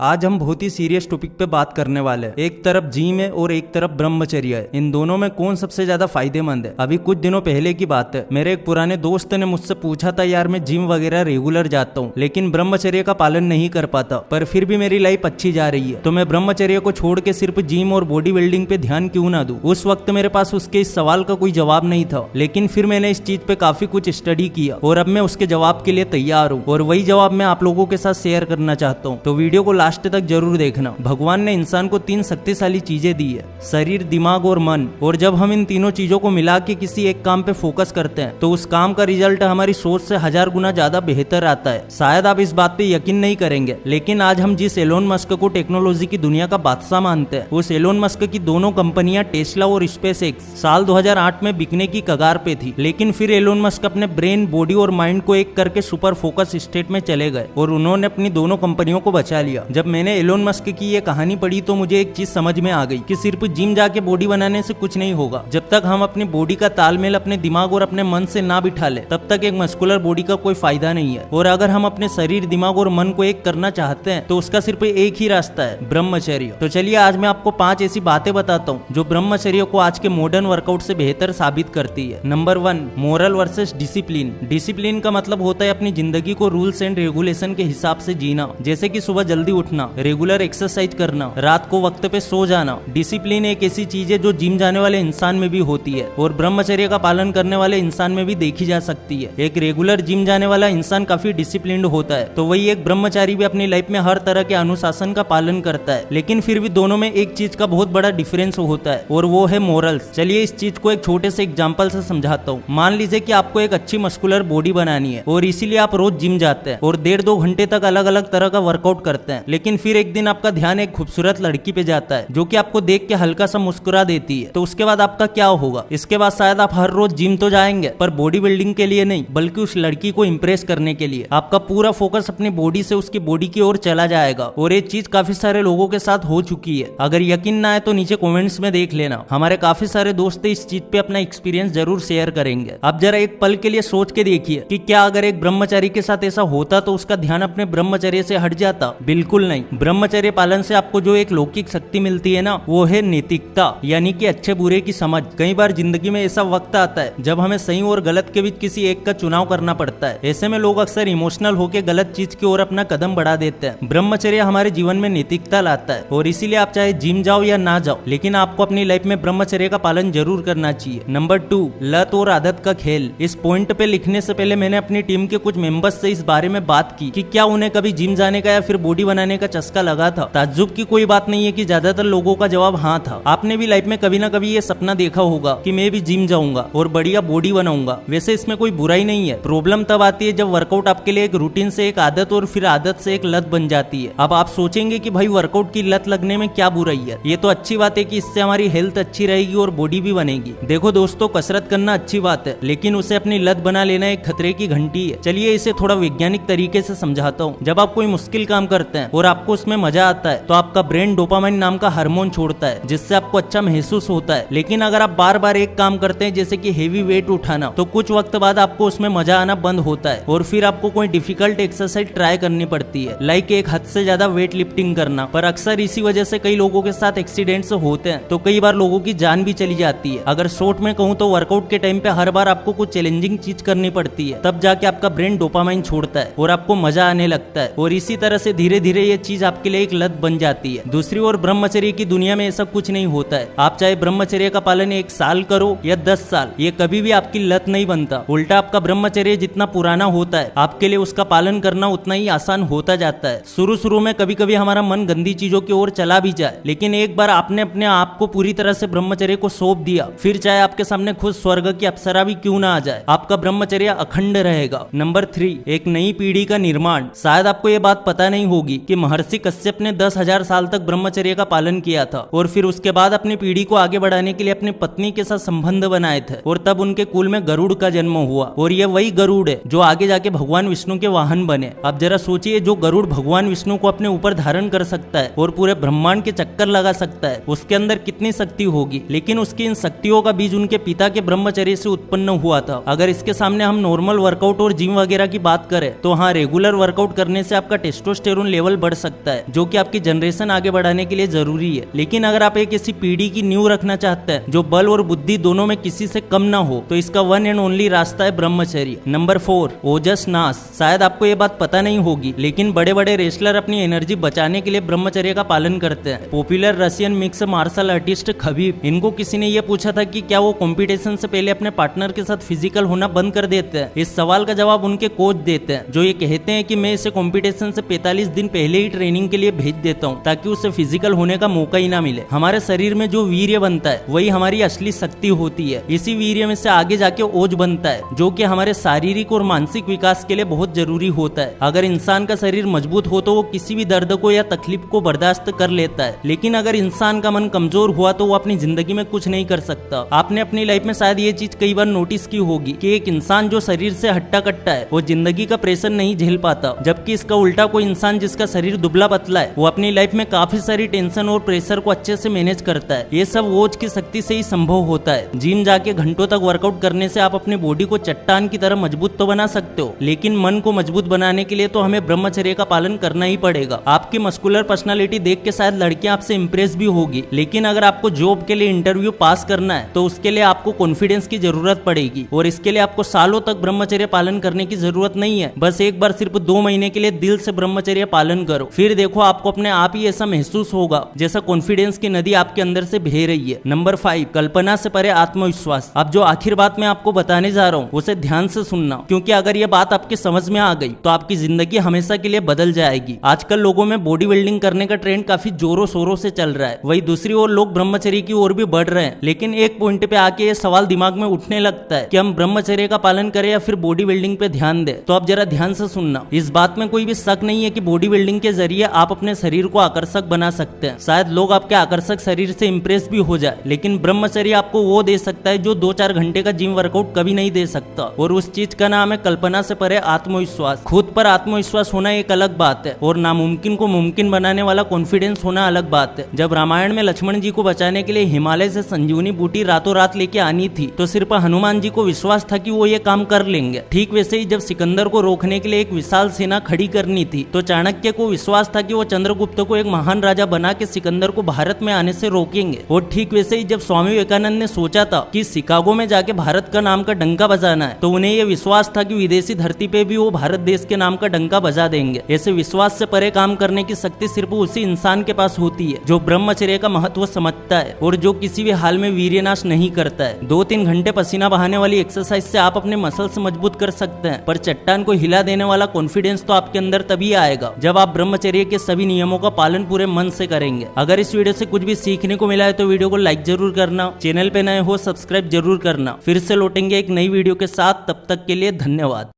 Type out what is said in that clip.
आज हम बहुत ही सीरियस टॉपिक पे बात करने वाले हैं। एक तरफ जिम है और एक तरफ ब्रह्मचर्य है। इन दोनों में कौन सबसे ज्यादा फायदेमंद है? अभी कुछ दिनों पहले की बात है, मेरे एक पुराने दोस्त ने मुझसे पूछा था, यार मैं जिम वगैरह रेगुलर जाता हूँ लेकिन ब्रह्मचर्य का पालन नहीं कर पाता, पर फिर भी मेरी लाइफ अच्छी जा रही है, तो मैं ब्रह्मचर्य को छोड़ के सिर्फ जिम और बॉडी बिल्डिंग पे ध्यान क्यों ना दूं? उस वक्त मेरे पास उसके इस सवाल का कोई जवाब नहीं था, लेकिन फिर मैंने इस चीज पे काफी कुछ स्टडी किया और अब मैं उसके जवाब के लिए तैयार हूँ और वही जवाब मैं आप लोगों के साथ शेयर करना चाहता हूँ। तो वीडियो को लास्ट तक जरूर देखना। भगवान ने इंसान को 3 शक्तिशाली चीजें दी है, शरीर, दिमाग और मन, और जब हम इन तीनों चीजों को मिला के किसी एक काम पे फोकस करते हैं तो उस काम का रिजल्ट हमारी सोच से 1000 गुना ज्यादा बेहतर आता है। शायद आप इस बात पे यकीन नहीं करेंगे, लेकिन आज हम जिस एलोन मस्क को टेक्नोलॉजी की दुनिया का बादशाह मानते हैं, उस एलोन मस्क की दोनों कंपनियां टेस्ला और स्पेसएक्स साल 2008 में बिकने की कगार पे थी, लेकिन फिर एलोन मस्क अपने ब्रेन, बॉडी और माइंड को एक करके सुपर फोकस स्टेट में चले गए और उन्होंने अपनी दोनों कंपनियों को बचा लिया। जब मैंने एलोन मस्क की ये कहानी पढ़ी तो मुझे एक चीज समझ में आ गई कि सिर्फ जिम जाके बॉडी बनाने से कुछ नहीं होगा। जब तक हम अपनी बॉडी का तालमेल अपने दिमाग और अपने मन से ना बिठा ले, तब तक एक मस्कुलर बॉडी का कोई फायदा नहीं है। और अगर हम अपने शरीर, दिमाग और मन को एक करना चाहते हैं तो उसका सिर्फ एक ही रास्ता है, ब्रह्मचर्य। तो चलिए आज मैं आपको 5 ऐसी बातें बताता हूँ जो ब्रह्मचर्य को आज के मॉडर्न वर्कआउट से बेहतर साबित करती है। Number 1, moral versus discipline. Discipline का मतलब होता है अपनी जिंदगी को रूल्स एंड रेगुलेशन के हिसाब से जीना, जैसे कि सुबह जल्दी उठना, रेगुलर एक्सरसाइज करना, रात को वक्त पे सो जाना। डिसिप्लिन एक ऐसी चीज है जो जिम जाने वाले इंसान में भी होती है और ब्रह्मचर्य का पालन करने वाले इंसान में भी देखी जा सकती है। एक रेगुलर जिम जाने वाला इंसान काफी डिसिप्लिन्ड होता है, तो वही एक ब्रह्मचारी भी अपनी लाइफ में हर तरह के अनुशासन का पालन करता है, लेकिन फिर भी दोनों में एक चीज का बहुत बड़ा डिफरेंस होता है और वो है मोरल्स। चलिए इस चीज को एक छोटे से एग्जांपल से समझाता हूँ। मान लीजिए कि आपको एक अच्छी मस्कुलर बॉडी बनानी है और इसीलिए आप रोज जिम जाते हैं और 1.5-2 घंटे तक अलग अलग तरह का वर्कआउट करते हैं, लेकिन फिर एक दिन आपका ध्यान एक खूबसूरत लड़की पे जाता है जो कि आपको देख के हल्का सा मुस्कुरा देती है, तो उसके बाद आपका क्या होगा? इसके बाद शायद आप हर रोज जिम तो जाएंगे, पर बॉडी बिल्डिंग के लिए नहीं, बल्कि उस लड़की को इंप्रेस करने के लिए। आपका पूरा फोकस अपनी बॉडी से उसकी बॉडी की ओर चला जाएगा और ये चीज काफी सारे लोगों के साथ हो चुकी है। अगर यकीन ना आए तो नीचे कमेंट्स में देख लेना, हमारे काफी सारे दोस्त इस चीज पे अपना एक्सपीरियंस जरूर शेयर करेंगे। अब जरा एक पल के लिए सोच के देखिए कि क्या अगर एक ब्रह्मचारी के साथ ऐसा होता तो उसका ध्यान अपने ब्रह्मचर्य से हट जाता? बिल्कुल नहीं। ब्रह्मचर्य पालन से आपको जो एक लौकिक शक्ति मिलती है ना, वो है नैतिकता, यानी कि अच्छे बुरे की समझ। कई बार जिंदगी में ऐसा वक्त आता है जब हमें सही और गलत के बीच किसी एक का चुनाव करना पड़ता है। ऐसे में लोग अक्सर इमोशनल होकर गलत चीज की ओर अपना कदम बढ़ा देते हैं। ब्रह्मचर्य हमारे जीवन में नैतिकता लाता है और इसीलिए आप चाहे जिम जाओ या ना जाओ, लेकिन आपको अपनी लाइफ में ब्रह्मचर्य का पालन जरूर करना चाहिए। नंबर 2, लत और आदत का खेल। इस पॉइंट पे लिखने से पहले मैंने अपनी टीम के कुछ मेंबर्स से इस बारे में बात की कि क्या उन्हें कभी जिम जाने का या फिर बॉडी बनाने का चस्का लगा था। ताज्जुब की कोई बात नहीं है कि ज्यादातर लोगों का जवाब हाँ था। आपने भी लाइफ में कभी ना कभी ये सपना देखा होगा कि मैं भी जिम जाऊंगा और बढ़िया बॉडी बनाऊंगा। वैसे इसमें कोई बुराई नहीं है। प्रॉब्लम तब आती है जब वर्कआउट आपके लिए एक रूटीन से एक आदत और फिर आदत से एक लत बन जाती है। अब आप सोचेंगे कि भाई वर्कआउट की लत लगने में क्या बुराई है, ये तो अच्छी बात है कि इससे हमारी हेल्थ अच्छी रहेगी और बॉडी भी बनेगी। देखो दोस्तों, कसरत करना अच्छी बात है, लेकिन उसे अपनी लत बना लेना एक खतरे की घंटी है। चलिए इसे थोड़ा वैज्ञानिक तरीके से समझाता हूँ। जब आप कोई मुश्किल काम करते हैं और आपको उसमें मजा आता है तो आपका ब्रेन डोपामाइन नाम का हार्मोन छोड़ता है, जिससे आपको अच्छा महसूस होता है। लेकिन अगर आप बार बार एक काम करते हैं, जैसे कि हेवी वेट उठाना, तो कुछ वक्त बाद आपको उसमें मजा आना बंद होता है और फिर आपको कोई डिफिकल्ट एक्सरसाइज ट्राई करनी पड़ती है, लाइक एक हद से ज्यादा वेट लिफ्टिंग करना। पर अक्सर इसी वजह से कई लोगों के साथ एक्सीडेंट्स होते हैं, तो कई बार लोगों की जान भी चली जाती है। अगर शॉर्ट में कहूँ तो वर्कआउट के टाइम पे हर बार आपको कुछ चैलेंजिंग चीज करनी पड़ती है, तब जाके आपका ब्रेन डोपामाइन छोड़ता है और आपको मजा आने लगता है, और इसी तरह से धीरे धीरे ये चीज आपके लिए एक लत बन जाती है। दूसरी ओर ब्रह्मचर्य की दुनिया में ऐसा कुछ नहीं होता है। आप चाहे ब्रह्मचर्य का पालन 1 साल करो या 10 साल, ये कभी भी आपकी लत नहीं बनता। उल्टा आपका ब्रह्मचर्य जितना पुराना होता है, आपके लिए उसका पालन करना उतना ही आसान होता जाता है। शुरू में कभी कभी हमारा मन गंदी चीजों की ओर चला भी जाए, लेकिन एक बार आपने अपने आप को पूरी तरह से ब्रह्मचर्य को सौंप दिया, फिर चाहे आपके सामने खुद स्वर्ग की अप्सरा भी क्यों ना आ जाए, आपका ब्रह्मचर्य अखंड रहेगा। नंबर 3, एक नई पीढ़ी का निर्माण। शायद आपको ये बात पता नहीं होगी कि महर्षि कश्यप ने 10,000 साल तक ब्रह्मचर्य का पालन किया था और फिर उसके बाद अपनी पीढ़ी को आगे बढ़ाने के लिए अपनी पत्नी के साथ संबंध बनाए थे और तब उनके कुल में गरुड़ का जन्म हुआ और ये वही गरुड़ है जो आगे जाके भगवान विष्णु के वाहन बने। अब जरा सोचिए, जो गरुड़ भगवान विष्णु को अपने ऊपर धारण कर सकता है और पूरे ब्रह्मांड के चक्कर लगा सकता है, उसके अंदर कितनी शक्ति होगी। लेकिन उसकी इन शक्तियों का बीज उनके पिता के ब्रह्मचर्य से उत्पन्न हुआ था। अगर इसके सामने हम नॉर्मल वर्कआउट और जिम वगैरह की बात करें तो हाँ, रेगुलर वर्कआउट करने से आपका टेस्टोस्टेरोन लेवल बढ़ सकता है, जो कि आपकी जनरेशन आगे बढ़ाने के लिए जरूरी है। लेकिन अगर आप एक ऐसी पीढ़ी की नींव रखना चाहते हैं जो बल और बुद्धि दोनों में किसी से कम ना हो, तो इसका वन एंड ओनली रास्ता है ब्रह्मचर्य। नंबर 4, ओजस नाश। शायद आपको ये बात पता नहीं होगी, लेकिन बड़े बड़े रेसलर अपनी एनर्जी बचाने के लिए ब्रह्मचर्य का पालन करते हैं। Popular Russian mix martial artist Khabib, इनको किसी ने ये पूछा था कि क्या वो कंपटीशन से पहले अपने पार्टनर के साथ फिजिकल होना बंद कर देते हैं। इस सवाल का जवाब उनके कोच देते हैं, जो ये कहते हैं कि मैं इसे कंपटीशन से 45 दिन पहले ही ट्रेनिंग के लिए भेज देता हूँ ताकि उसे फिजिकल होने का मौका ही ना मिले। हमारे शरीर में जो वीर्य बनता है वही हमारी असली शक्ति होती है। इसी वीर्य में से आगे जाके ओज बनता है, जो कि हमारे शारीरिक और मानसिक विकास के लिए बहुत जरूरी होता है। अगर इंसान का शरीर मजबूत हो तो वो किसी भी दर्द को या तकलीफ को बर्दाश्त कर लेता है, लेकिन अगर इंसान का मन कमजोर हुआ तो वो अपनी जिंदगी में कुछ नहीं कर सकता। आपने अपनी लाइफ में शायद ये चीज कई बार नोटिस की होगी कि एक इंसान जो शरीर से हट्टा कट्टा है वो जिंदगी का प्रेशर नहीं झेल पाता, जबकि इसका उल्टा कोई इंसान जिसका शरीर दुबला पतला है वो अपनी लाइफ में काफी सारी टेंशन और प्रेशर को अच्छे से मैनेज करता है। ये सब ओज की शक्ति से ही संभव होता है। जिम जाके घंटों तक वर्कआउट करने से आप अपनी बॉडी को चट्टान की तरह मजबूत तो बना सकते हो, लेकिन मन को मजबूत बनाने के लिए तो हमें ब्रह्मचर्य का पालन करना ही पड़ेगा। आपकी मस्कुलर पर्सनालिटी देख के शायद लड़कियां आपसे इंप्रेस भी होगी, लेकिन अगर आपको जॉब के लिए इंटरव्यू पास करना है तो उसके लिए आपको कॉन्फिडेंस की जरूरत पड़ेगी, और इसके लिए आपको सालों तक ब्रह्मचर्य पालन करने की जरूरत नहीं है। बस एक बार सिर्फ 2 महीने के लिए दिल से ब्रह्मचर्य पालन करो, फिर देखो आपको अपने आप ही ऐसा महसूस होगा जैसा कॉन्फिडेंस की नदी आपके अंदर से बह रही है। नंबर 5, कल्पना से परे आत्मविश्वास। अब जो आखिर बात मैं आपको बताने जा रहा हूँ उसे ध्यान से सुनना, क्योंकि अगर ये बात आपकी समझ में आ गई तो आपकी जिंदगी हमेशा के लिए बदल जाएगी। आजकल लोगों में बॉडी बिल्डिंग करने का ट्रेंड काफी जोरों शोरों से चल रहा है, वही दूसरी ओर लोग ब्रह्मचर्य की ओर भी बढ़ रहे हैं। लेकिन एक पॉइंट पे आके ये सवाल दिमाग में उठने लगता है कि हम ब्रह्मचर्य का पालन करें या फिर बॉडी बिल्डिंग पे ध्यान दें। तो अब जरा ध्यान से सुनना, इस बात में कोई भी शक नहीं है कि बॉडी बिल्डिंग के जरिए आप अपने शरीर को आकर्षक बना सकते हैं। शायद लोग आपके आकर्षक शरीर से इंप्रेस भी हो जाए, लेकिन ब्रह्मचर्य आपको वो दे सकता है जो 2-4 घंटे का जिम वर्कआउट कभी नहीं दे सकता, और उस चीज का नाम है कल्पना से परे आत्मविश्वास। खुद पर आत्मविश्वास होना एक अलग बात है और नामुमकिन को मुमकिन बनाने वाला कॉन्फिडेंस होना अलग बात है। जब रामायण में लक्ष्मण जी को बचाने के लिए हिमालय से संजीवनी बूटी रातों रात लेके आनी थी तो सिर्फ हनुमान जी को विश्वास था कि वो ये काम कर लेंगे। ठीक वैसे ही जब सिकंदर को रोकने के लिए एक विशाल सेना खड़ी करनी थी तो चाणक्य को विश्वास था कि वो चंद्रगुप्त को एक महान राजा बना के सिकंदर को भारत में आने से रोकेंगे। और ठीक वैसे ही जब स्वामी विवेकानंद ने सोचा था कि शिकागो में जाके भारत का नाम का डंका बजाना है तो उन्हें ये विश्वास था कि विदेशी धरती पे भी वो भारत देश के नाम का डंका बजा देंगे। ऐसे विश्वास से परे काम करने की शक्ति सिर्फ उसी इंसान के पास होती है जो ब्रह्मचर्य का महत्व समझता है और जो किसी भी हाल में वीर्यनाश नहीं करता है। 2-3 घंटे पसीना बहाने वाली एक्सरसाइज से आप अपने मसल्स मजबूत कर सकते हैं, पर चट्टान को हिला देने वाला कॉन्फिडेंस तो आपके अंदर तभी आएगा जब आप ब्रह्मचर्य के सभी नियमों का पालन पूरे मन से करेंगे। अगर इस वीडियो से कुछ भी सीखने को मिला है तो वीडियो को लाइक जरूर करना, चैनल पे नए हो सब्सक्राइब जरूर करना। फिर से लौटेंगे एक नई वीडियो के साथ, तब तक के लिए धन्यवाद।